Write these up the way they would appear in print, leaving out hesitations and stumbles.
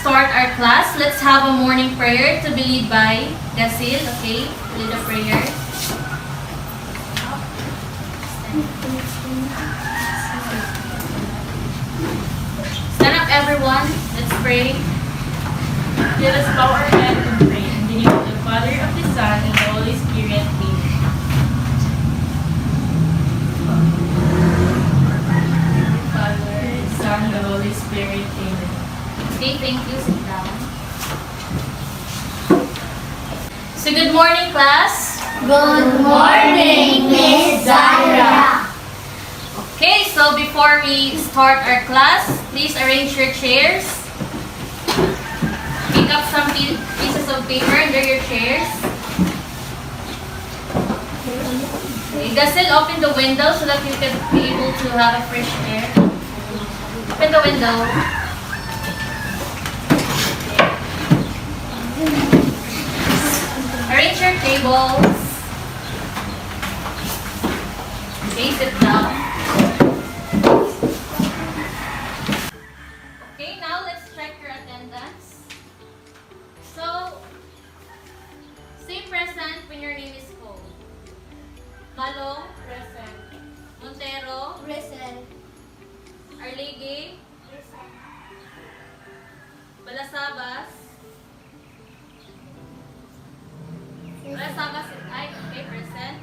start our class, let's have a morning prayer to be led by Gasil. Okay, lead a prayer. Stand up, everyone. Let's pray. Let us bow our head and pray in the name of the Father, of the Son, and the Holy Spirit. Amen. Father, Son, and the Holy Spirit. Amen. Okay, thank you. Sit down. So, good morning, class. Good morning, Miss Zara. Okay, so before we start our class, please arrange your chairs. Pick up some pieces of paper under your chairs. Okay, Gasil, open the window so that you can be able to have a fresh air. Open the window. Arrange your tables. Okay, sit down. Okay, now let's check your attendance. So, say present when your name is called. Balong, Present. Montero, Present. Arlige, Balasabas. Balasabas, ay, okay, present.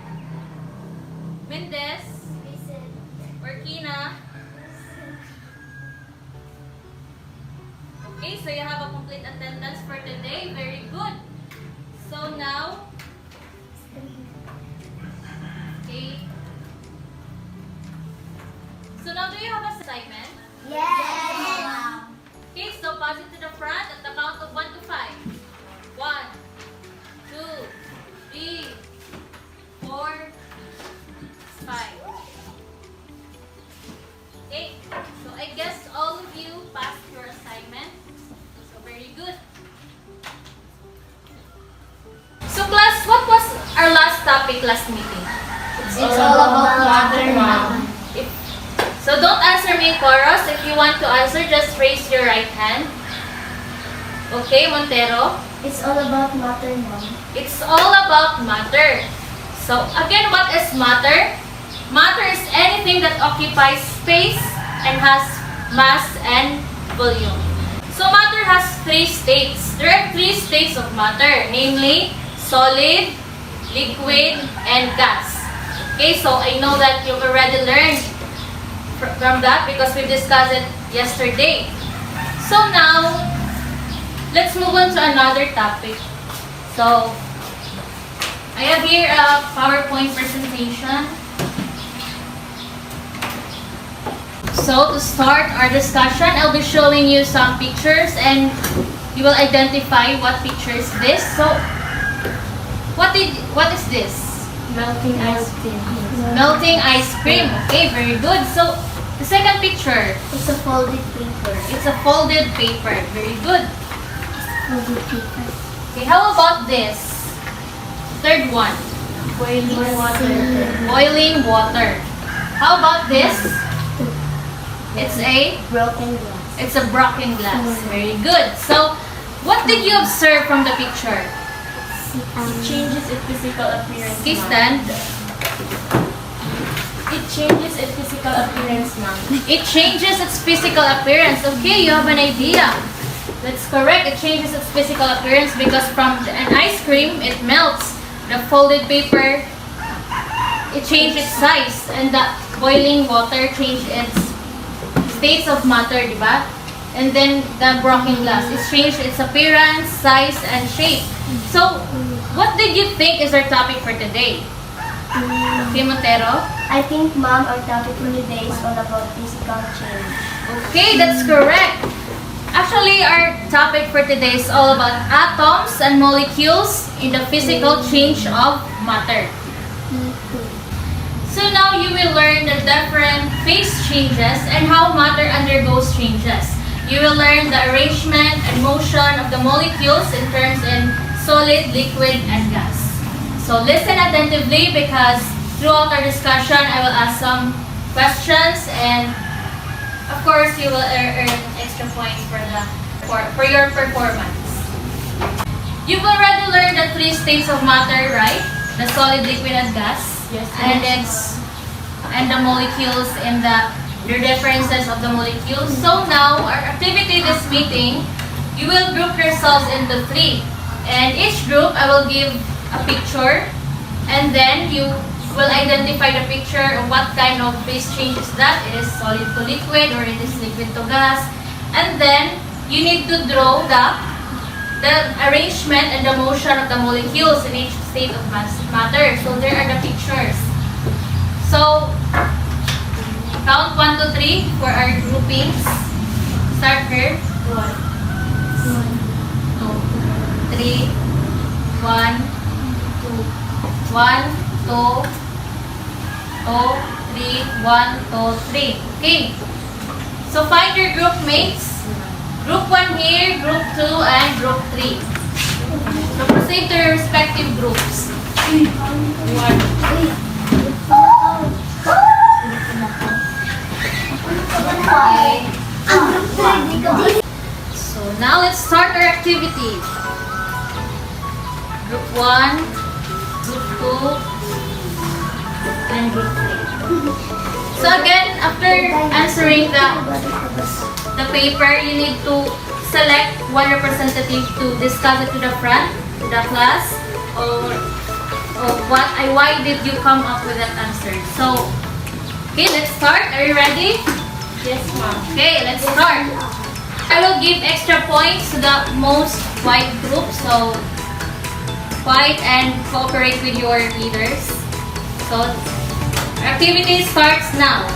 Mendez, Present. Orkina. Okay, so you have a complete attendance for today. Very good. So now, okay. So now, do you have a assignment? Yes. Okay, so pass it to the front at the count of 1 to 5. 1, 2, 3, 4, 5. Okay, so I guess all of you passed your assignment. So very good. So class, what was our last topic last meeting? It's all about Mother Mom. So don't answer me in chorus. If you want to answer, just raise your right hand. Okay, Montero? It's all about Mother Mom. It's all about matter. So again, what is matter? Matter is anything that occupies space and has mass and volume. So matter has 3 states. There are 3 states of matter, namely solid, liquid, and gas. Okay, so I know that you've already learned from that because we discussed it yesterday. So now, let's move on to another topic. So, I have here a PowerPoint presentation. So, to start our discussion, I'll be showing you some pictures and you will identify what picture is this. So, what is this? Melting ice cream. Melting ice cream. Okay, very good. So, the second picture, It's a folded paper. it's a folded paper. Very good. Folded paper. Okay, how about this? Third one, Boiling water. boiling water. How about this? It's a Broken glass. broken glass. Very good. So, what did you observe from the picture? It changes its physical appearance. Okay, ma'am. stand. It changes its physical appearance, ma'am. It changes its physical appearance. Okay, you have an idea. That's correct. It changes its physical appearance because from an ice cream, it melts. The folded paper, it changed its size. And the boiling water changed its states of matter, diba? And then the broken glass, it changed its appearance, size, and shape. So, what did you think is our topic for today? Okay, Montero? I think, Mom, our topic for today is all about physical change. Okay, that's correct. Actually, our topic for today is all about atoms and molecules in the physical change of matter. So now you will learn the different phase changes and how matter undergoes changes. You will learn the arrangement and motion of the molecules in terms in solid, liquid, and gas. So listen attentively because throughout our discussion, I will ask some questions and of course you will earn extra points for the for your performance. You've already learned the three states of matter, right? The solid, liquid, and gas. Yes. And the molecules and the differences of the molecules. So now, our activity this meeting, you will group yourselves into three. And each group, I will give a picture. And then you will identify the picture of what kind of phase change is that. It is solid to liquid or it is liquid to gas. And then, you need to draw the arrangement and the motion of the molecules in each state of matter. So there are the pictures. So, count 1 to 3 for our groupings. Start here. 1, 2, 3, 1, 2, 1, 2, 3, 1, 2, 3. Okay. So find your group mates. Group 1 here, group 2, and group 3. So proceed to your respective groups. 1. Okay. So now let's start our activity. Group 1, group 2, and group 3. So again, after answering the paper, you need to select one representative to discuss it to the front, to the class, or why did you come up with that answer. So, okay, let's start. Are you ready? Yes, ma'am. Okay, let's start. I will give extra points to the most white group. So, fight and cooperate with your leaders. So, activity starts now.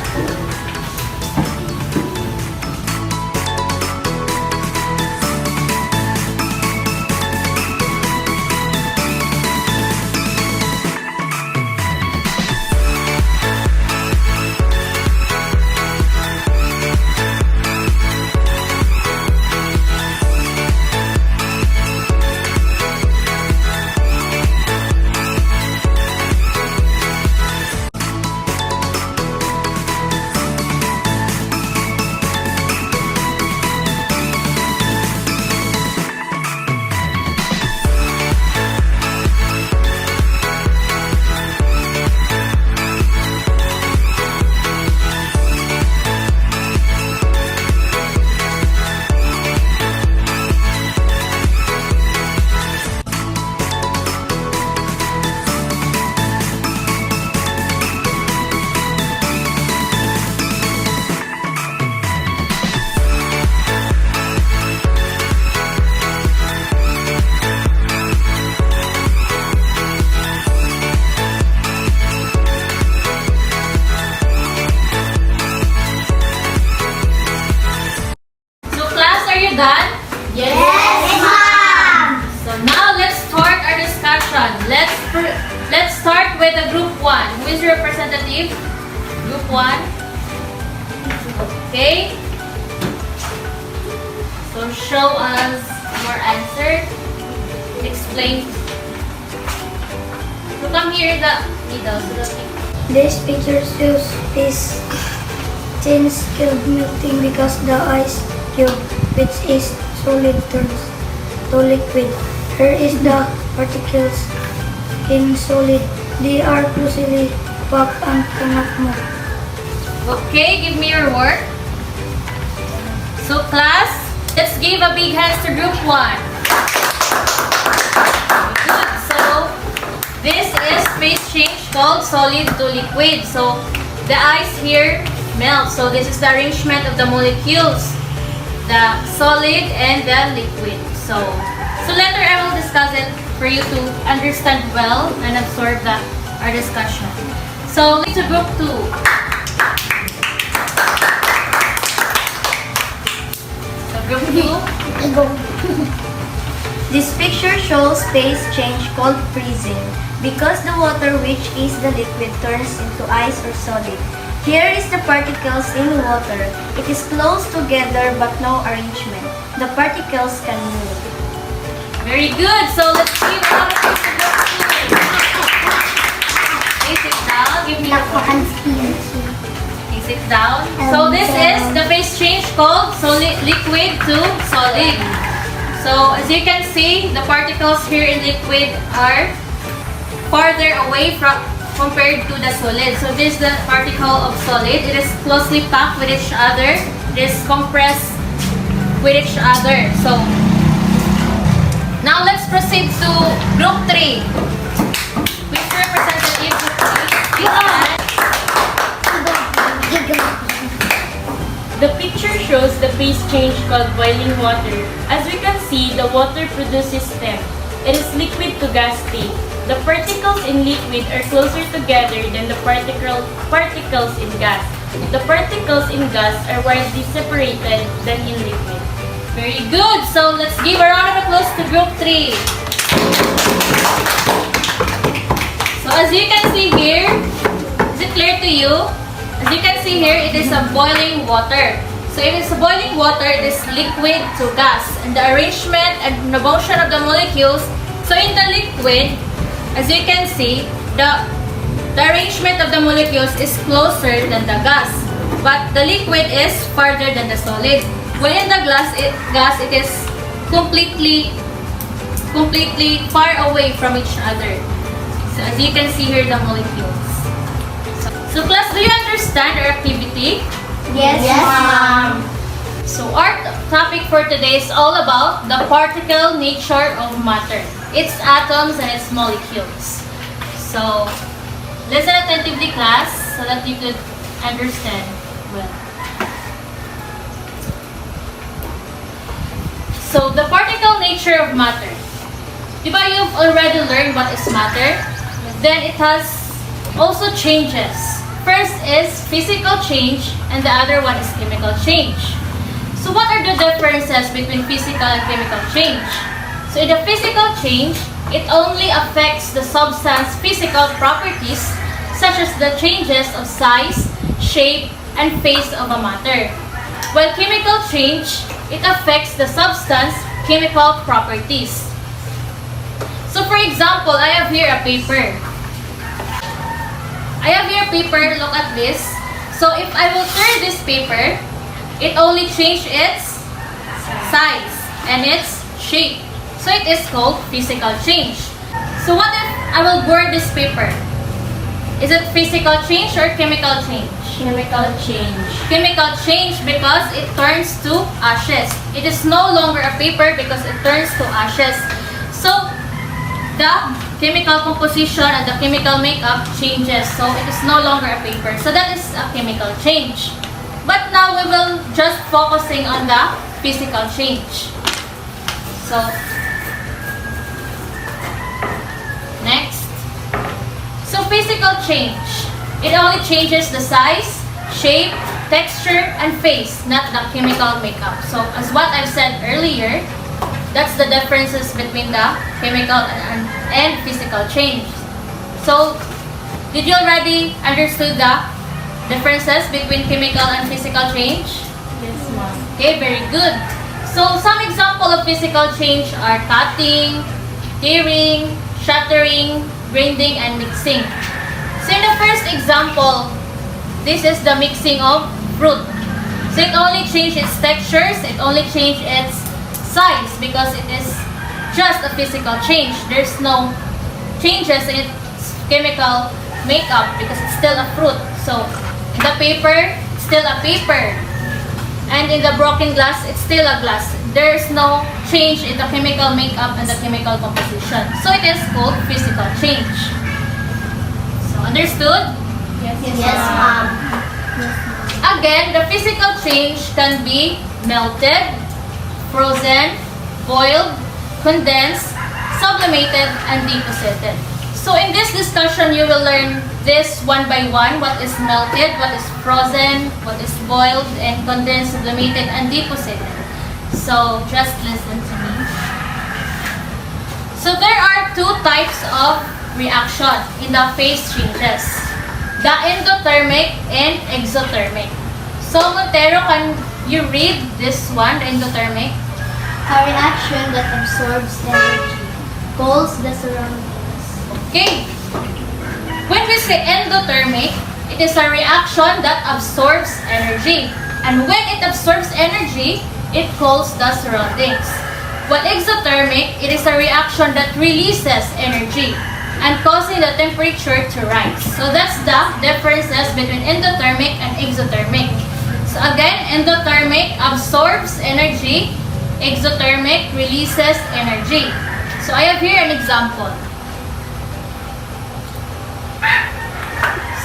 Done? Yes, ma'am! So now let's start our discussion. Let's start with the group 1. Who is your representative? Group 1. Okay. So show us your answer. Explain. So come here in the middle. This picture shows this change cube melting because the ice cube, which is solid, turns to liquid. Here is the particles in solid. They are closely packed and cannot move. Okay, give me your work. So class, let's give a big hands to group 1. Good. So this is phase change called solid to liquid. So the ice here melts. So this is the arrangement of the molecules, the solid and the liquid. So later I will discuss it for you to understand well and absorb our discussion. So to group 2. So group 2. This picture shows phase change called freezing because the water, which is the liquid, turns into ice or solid. Here is the particles in water. It is close together but no arrangement. The particles can move. Very good. So let's give a lot of praise to group 2. Okay, sit down. Give me your work. Okay, sit down. So this is the phase change called liquid to solid. So as you can see, the particles here in liquid are farther away from compared to the solid. So this is the particle of solid. It is closely packed with each other. It is compressed with each other. So now let's proceed to group 3. Which representative group 3? The picture shows the phase change called boiling water. As we can see, the water produces steam. It is liquid to gas state. The particles in liquid are closer together than the particles in gas. The particles in gas are widely separated than in liquid. Very good. So let's give a round of applause to group 3. So as you can see here, is it clear to you? As you can see here, it is a boiling water. So if it's a boiling water, it is liquid to gas. And the arrangement and the motion of the molecules, so in the liquid, as you can see, the arrangement of the molecules is closer than the gas. But the liquid is farther than the solid. While in the gas, it is completely far away from each other. So as you can see here, the molecules. So class, do you understand our activity? Yes, ma'am. So our topic for today is all about the particle nature of matter, its atoms and its molecules. So listen attentively, class, so that you could understand well. So the particle nature of matter. Diba you've already learned what is matter? Then it has also changes. First is physical change and the other one is chemical change. So what are the differences between physical and chemical change? So in the physical change, it only affects the substance physical properties such as the changes of size, shape, and phase of a matter. While chemical change, it affects the substance chemical properties. So for example, I have here a paper. Look at this. So if I will turn this paper, it only changes its size and its shape. So it is called physical change. So what if I will burn this paper? Is it physical change or chemical change? Chemical change. Chemical change because it turns to ashes. It is no longer a paper because it turns to ashes. So the chemical composition and the chemical makeup changes. So it is no longer a paper. So that is a chemical change. But now we will just focusing on the physical change. So next. So physical change. It only changes the size, shape, texture, and phase, not the chemical makeup. So as what I've said earlier, that's the differences between the chemical and physical change. So, did you already understood the differences between chemical and physical change? Yes, ma'am. Okay, very good. So, some example of physical change are cutting, tearing, shattering, grinding, and mixing. So, in the first example, this is the mixing of fruit. So, it only changes its textures, it only changes its size because it is just a physical change. There's no changes in its chemical makeup because it's still a fruit. So, in the paper, it's still a paper. And in the broken glass, it's still a glass. There's no change in the chemical makeup and the chemical composition. So, it is called physical change. So, understood? Yes, ma'am. Again, the physical change can be melted, frozen, boiled, condensed, sublimated, and deposited. So in this discussion, you will learn this one by one. What is melted, what is frozen, what is boiled, and condensed, sublimated, and deposited. So just listen to me. So there are two types of reaction in the phase changes. The endothermic and exothermic. So Montero, can you read this one, the endothermic? A reaction that absorbs energy, cools the surroundings. Okay. When we say endothermic, it is a reaction that absorbs energy. And when it absorbs energy, it cools the surroundings. While exothermic, it is a reaction that releases energy and causing the temperature to rise. So that's the differences between endothermic and exothermic. So again, endothermic absorbs energy, exothermic releases energy. So I have here an example.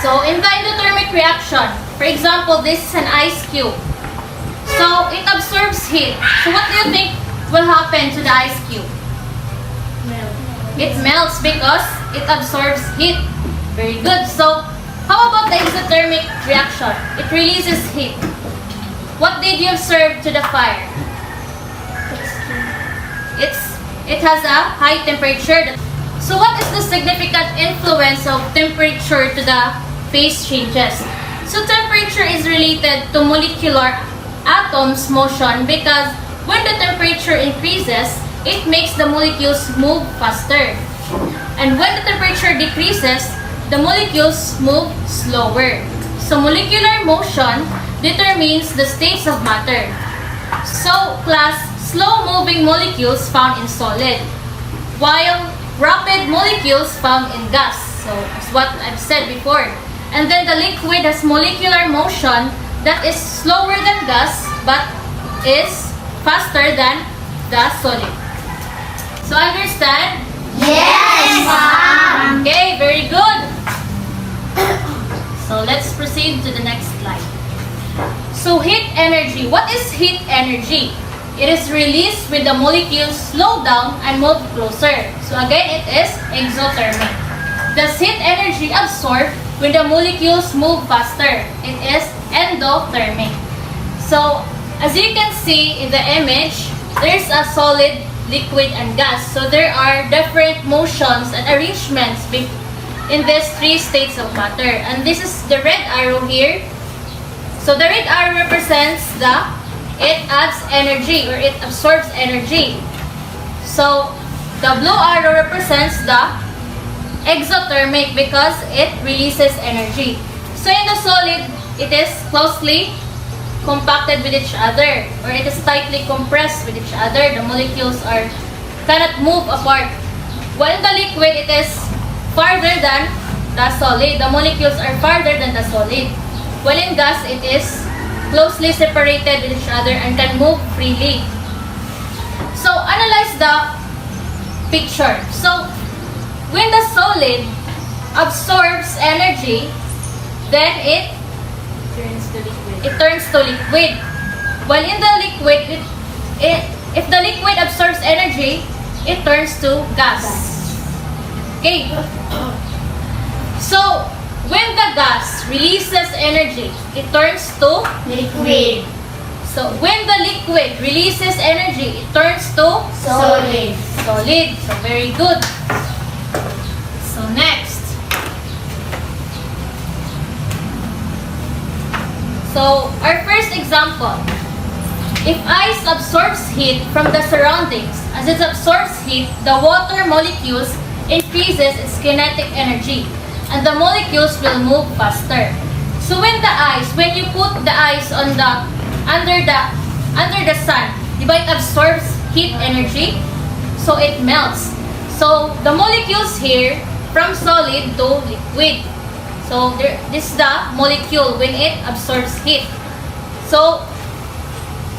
So in the endothermic reaction, for example, this is an ice cube. So it absorbs heat. So what do you think will happen to the ice cube? It melts because it absorbs heat. Very good. So how about the exothermic reaction? It releases heat. What did you observe to the fire? It has a high temperature. So what is the significant influence of temperature to the phase changes? So temperature is related to molecular atoms motion because when the temperature increases, it makes the molecules move faster. And when the temperature decreases, the molecules move slower. So molecular motion determines the states of matter. So class, slow-moving molecules found in solid, while rapid molecules found in gas. So as what I've said before. And then the liquid has molecular motion that is slower than gas but is faster than the solid. So understand? Yes, ma'am. Okay, very good. So let's proceed to the next slide. So heat energy. What is heat energy? It is released when the molecules slow down and move closer. So again, it is exothermic. Does heat energy absorbed when the molecules move faster? It is endothermic. So as you can see in the image, there's a solid, liquid, and gas. So there are different motions and arrangements in these three states of matter. And this is the red arrow here. So the red arrow represents it adds energy or it absorbs energy. So the blue arrow represents the exothermic because it releases energy. So in the solid, it is closely compacted with each other or it is tightly compressed with each other. The molecules cannot move apart. While in the liquid, it is farther than the solid. The molecules are farther than the solid. While in gas, it is closely separated with each other and can move freely. So analyze the picture. So when the solid absorbs energy, then it turns to liquid. While in the liquid, if the liquid absorbs energy, it turns to gas. Okay. So when the gas releases energy, it turns to Liquid. So when the liquid releases energy, it turns to Solid. solid. So very good. So next. So our first example. If ice absorbs heat from the surroundings, as it absorbs heat, the water molecules increases its kinetic energy and the molecules will move faster. So when you put the ice on under the sun, it absorbs heat energy, so it melts. So the molecules here from solid to liquid. So this is the molecule when it absorbs heat. So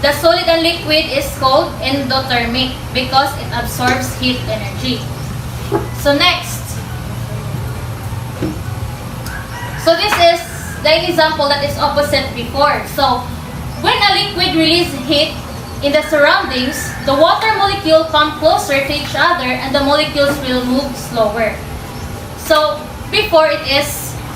the solid and liquid is called endothermic because it absorbs heat energy. So next. So this is the example that is opposite before. So when a liquid releases heat in the surroundings, the water molecule come closer to each other and the molecules will move slower. So before it is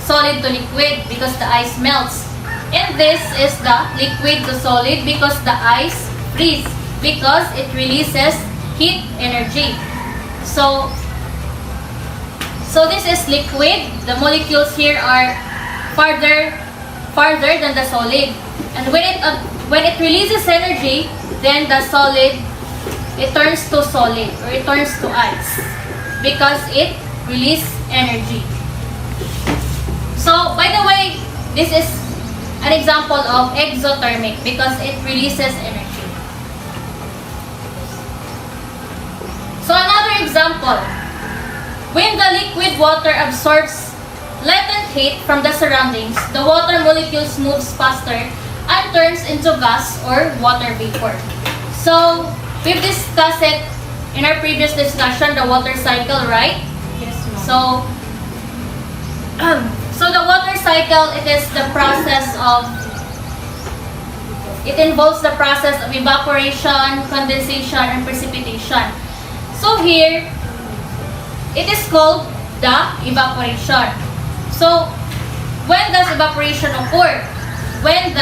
solid to liquid because the ice melts. And this is the liquid to solid because the ice freezes because it releases heat energy. So this is liquid. The molecules here are farther than the solid. And when it releases energy, then the solid, it turns to solid or it turns to ice because it releases energy. So by the way, this is an example of exothermic because it releases energy. So another example, when the liquid water absorbs latent heat from the surroundings, the water molecules moves faster and turns into gas or water vapor. So we've discussed it in our previous discussion, the water cycle, right? Yes, ma'am. So the water cycle, it is the process of, it involves the process of evaporation, condensation, and precipitation. So here, it is called the evaporation. So when does evaporation occur? When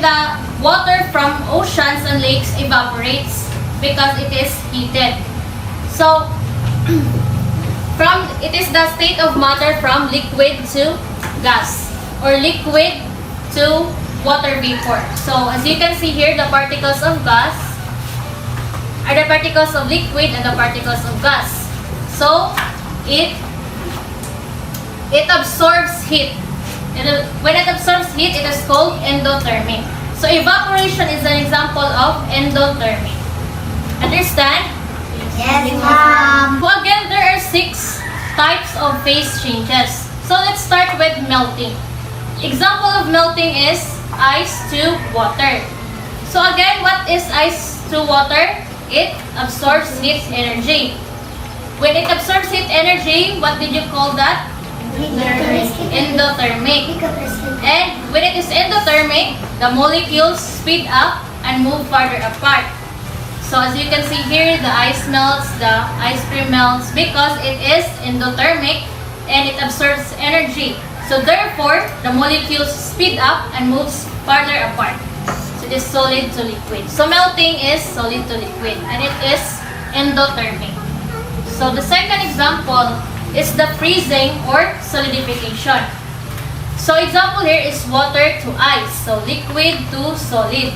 the water from oceans and lakes evaporates because it is heated. So it is the state of matter from liquid to gas or liquid to water vapor. So as you can see here, the particles of gas are the particles of liquid and the particles of gas. So it absorbs heat. When it absorbs heat, it is called endothermic. So evaporation is an example of endothermic. Understand? Yes, ma'am. So again, there are 6 types of phase changes. So let's start with melting. Example of melting is ice to water. So again, what is ice to water? It absorbs heat energy. When it absorbs heat energy, what did you call that? Endothermic. And when it is endothermic, the molecules speed up and move farther apart. So as you can see here, the ice melts, the ice cream melts because it is endothermic and it absorbs energy. So therefore, the molecules speed up and moves farther apart. So it is solid to liquid. So melting is solid to liquid and it is endothermic. So the second example is the freezing or solidification. So example here is water to ice. So liquid to solid.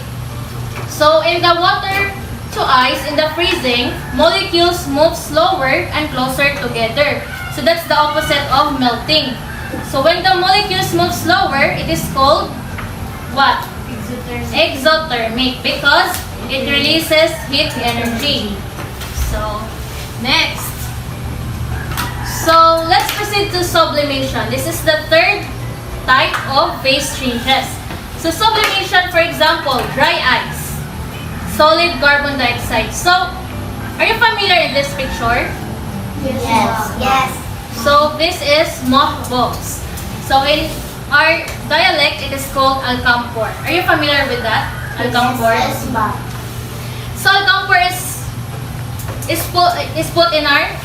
So in the water to ice, in the freezing, molecules move slower and closer together. So that's the opposite of melting. So when the molecules move slower, it is called what? Exothermic because it releases heat energy. So next. So let's proceed to sublimation. This is the third type of phase changes. So sublimation, for example, dry ice. Solid carbon dioxide. So, are you familiar in this picture? Yes. So, this is mothballs. So, in our dialect, it is called alcampor. Are you familiar with that? Alcampor? Yes, ma'am. So, alcampor is put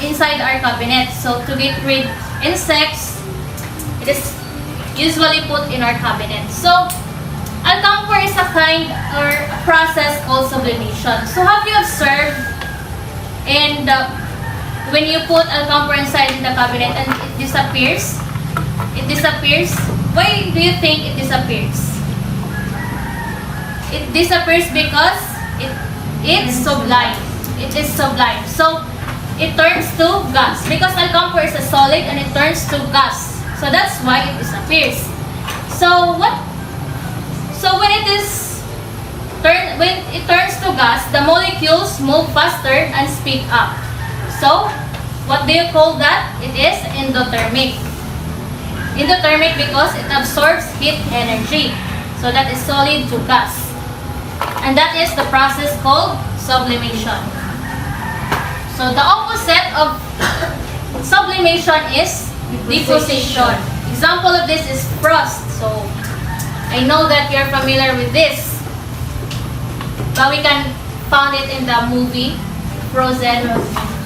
inside our cabinet. So, to get rid insects, it is usually put in our cabinet. So, alcampor is a kind or a process called sublimation. So have you observed when you put alcampor inside in the cabinet and it disappears? It disappears. Why do you think it disappears? It disappears because it's sublime. It is sublime. So it turns to gas because alcampor is a solid and it turns to gas. So that's why it disappears. So when it turns to gas, the molecules move faster and speed up. So what do you call that? It is endothermic. Endothermic because it absorbs heat energy. So that is solid to gas. And that is the process called sublimation. So the opposite of sublimation is deposition. Example of this is frost. So I know that you're familiar with this, but we can find it in the movie Frozen.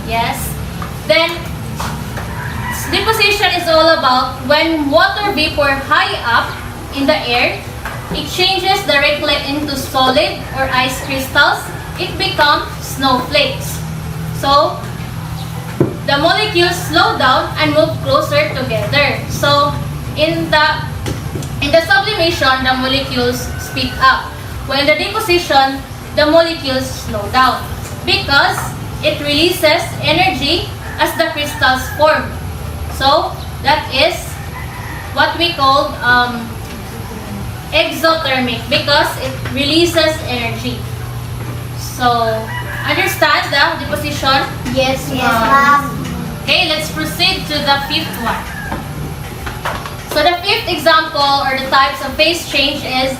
Yes. Then deposition is all about when water vapor high up in the air, it changes directly into solid or ice crystals. It becomes snowflakes. So the molecules slow down and move closer together. So in the sublimation, the molecules speed up. While in the deposition, the molecules slow down because it releases energy as the crystals form. So that is what we call exothermic because it releases energy. So, understand the deposition? Yes, ma'am. Okay, let's proceed to the fifth one. So the fifth example or the types of phase change is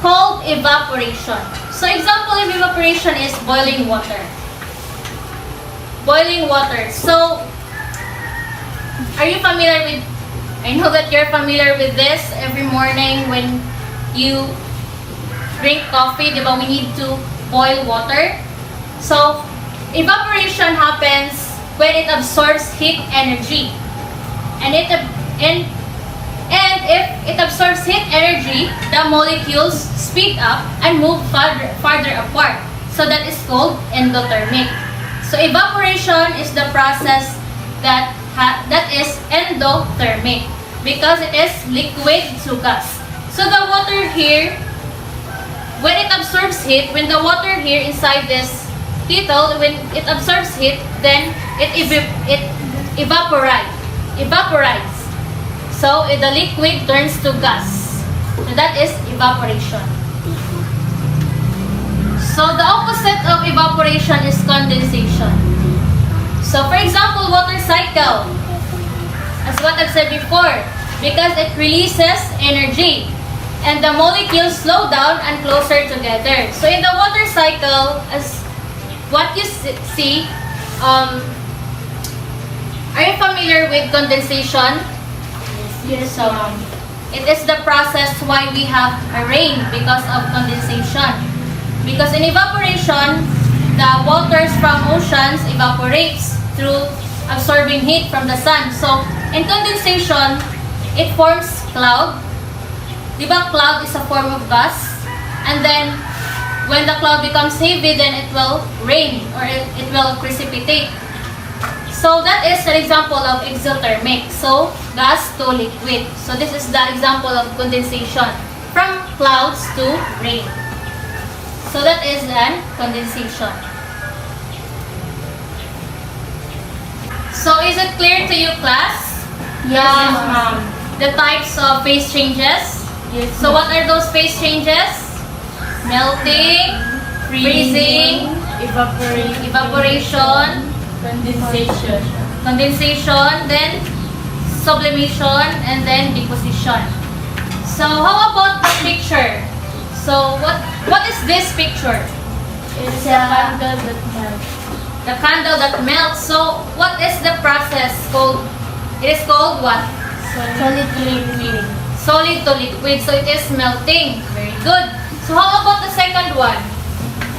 called evaporation. So example of evaporation is boiling water. Boiling water. So, are you familiar with, I know that you're familiar with this every morning when you drink coffee, di ba, we need to boil water. So, evaporation happens when it absorbs heat energy. And if it absorbs heat energy, the molecules speed up and move farther apart. So that is called endothermic. So evaporation is the process that is endothermic because it is liquid to gas. So the water here, when it absorbs heat, when the water here inside this kettle, when it absorbs heat, then it evaporates. So the liquid turns to gas. So that is evaporation. So the opposite of evaporation is condensation. So for example, water cycle, as what I've said before, because it releases energy and the molecules slow down and closer together. So in the water cycle, as what you see, are you familiar with condensation? Yes, So, it is the process why we have a rain because of condensation. Because in evaporation, the waters from oceans evaporates through absorbing heat from the sun. So, in condensation, it forms cloud. Diba cloud is a form of gas? And then, when the cloud becomes heavy, then it will rain or it will precipitate. So that is an example of exothermic. So gas to liquid. So this is the example of condensation from clouds to rain. So that is an condensation. So is it clear to you, class? Yes, ma'am. The types of phase changes. Yes, So what are those phase changes? Melting, freezing, evaporation, condensation, then sublimation, and then deposition. So how about the picture? So what is this picture? It's a candle that melts. The candle that melts. So what is the process called? It is called what? Solid to liquid. Solid to liquid. So it is melting. Very good. So how about the second one?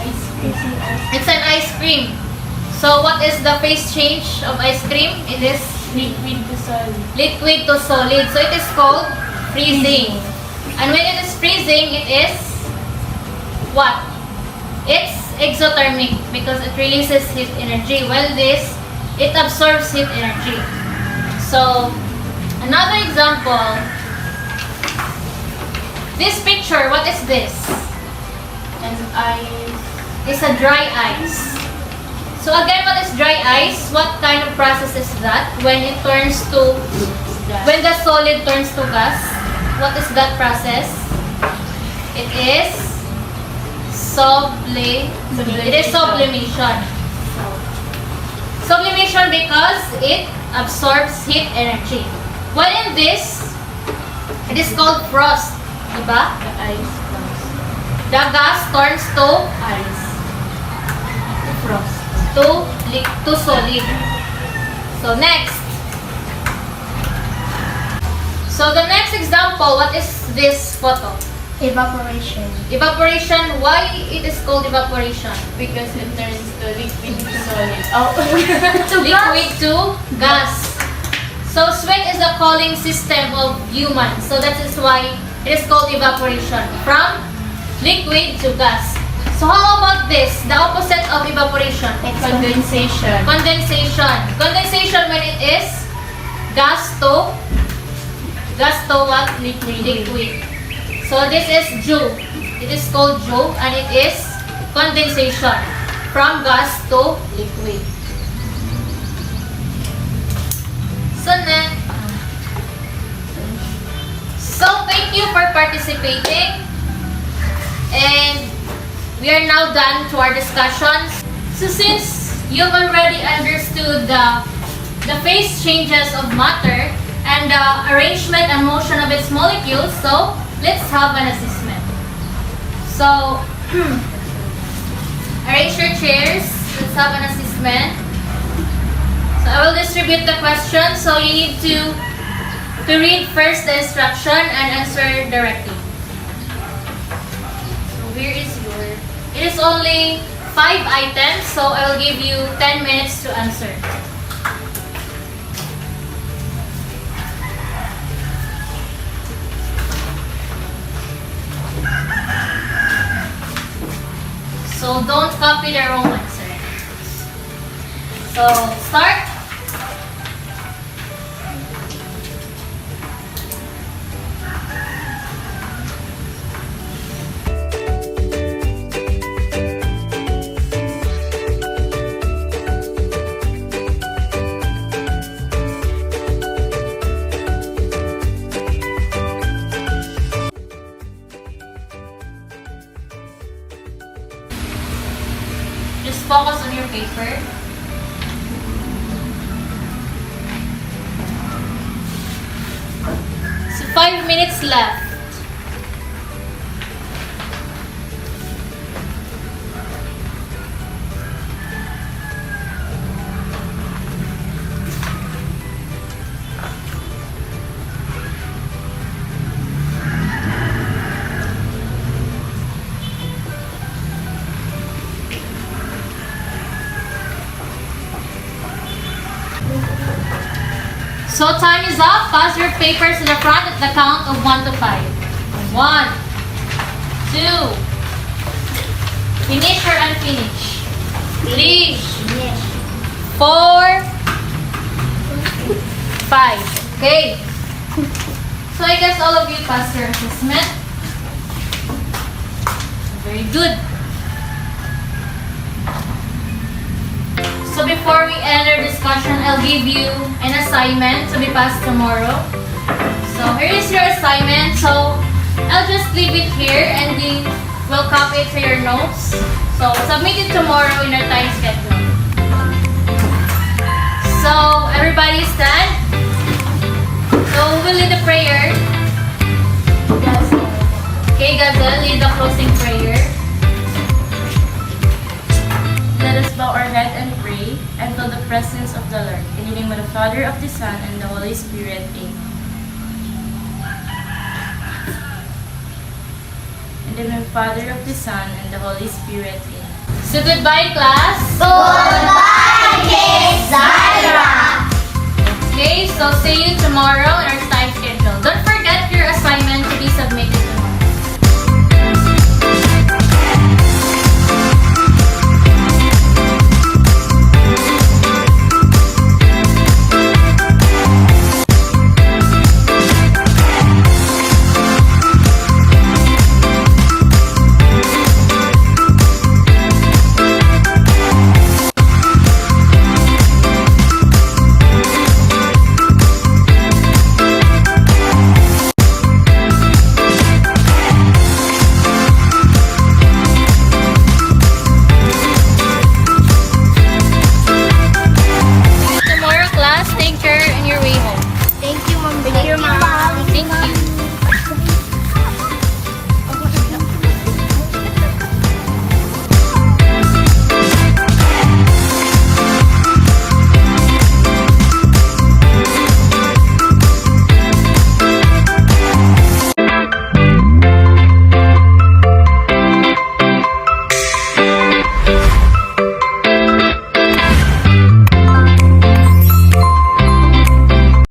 Ice cream. It's an ice cream. So what is the phase change of ice cream? It is Liquid to solid. liquid to solid. So it is called freezing. And when it is freezing, it is what? It's exothermic because it releases heat energy. While this, it absorbs heat energy. So another example. This picture, what is this? And ice. It's a dry ice. So again, what is dry ice? What kind of process is that? When it turns to, when the solid turns to gas, what is that process? It is sublimation. Sublimation because it absorbs heat energy. While in this, it is called frost. Diba? The ice comes. The gas turns to Ice. Frost. to solid. So next. So the next example, what is this photo? Evaporation. Evaporation. Why it is called evaporation? Because it turns to liquid to solid. Oh. Liquid to gas. So sweat is the cooling system of humans. So that is why it is called evaporation. From liquid to gas. So how about this? The opposite of evaporation. Condensation. Condensation. Condensation when it is gas to what? Liquid. So this is dew. It is called dew and it is condensation from gas to liquid. So next. So thank you for participating. And we are now done to our discussions. So since you've already understood the phase changes of matter and the arrangement and motion of its molecules, so let's have an assessment. So, arrange your chairs. Let's have an assessment. So I will distribute the question. So you need to read first the instruction and answer directly. So where is your... It is only 5 items, so I will give you 10 minutes to answer. So don't copy the wrong answer. So start. Just focus on your paper. So 5 minutes left. So time is up. Pass your papers to the front at the count of 1 to 5. 1, 2. Finish or unfinish? Finish. 4, 5. Okay. So I guess all of you passed your assessment. Very good. So before we end our discussion, I'll give you an assignment to be passed tomorrow. So here is your assignment. So I'll just leave it here and we will copy it to your notes. So submit it tomorrow in our time schedule. So everybody stand. So we'll lead the prayer. Okay, Gazelle, lead the closing prayer. Let us bow our head and pray and feel the presence of the Lord. In the name of the Father, of the Son, and the Holy Spirit. Amen. In the name of the Father, of the Son, and the Holy Spirit. Amen. So goodbye, class. Goodbye, Miss Zaira. Okay, so see you tomorrow in our time schedule. Don't forget your assignment to be submitted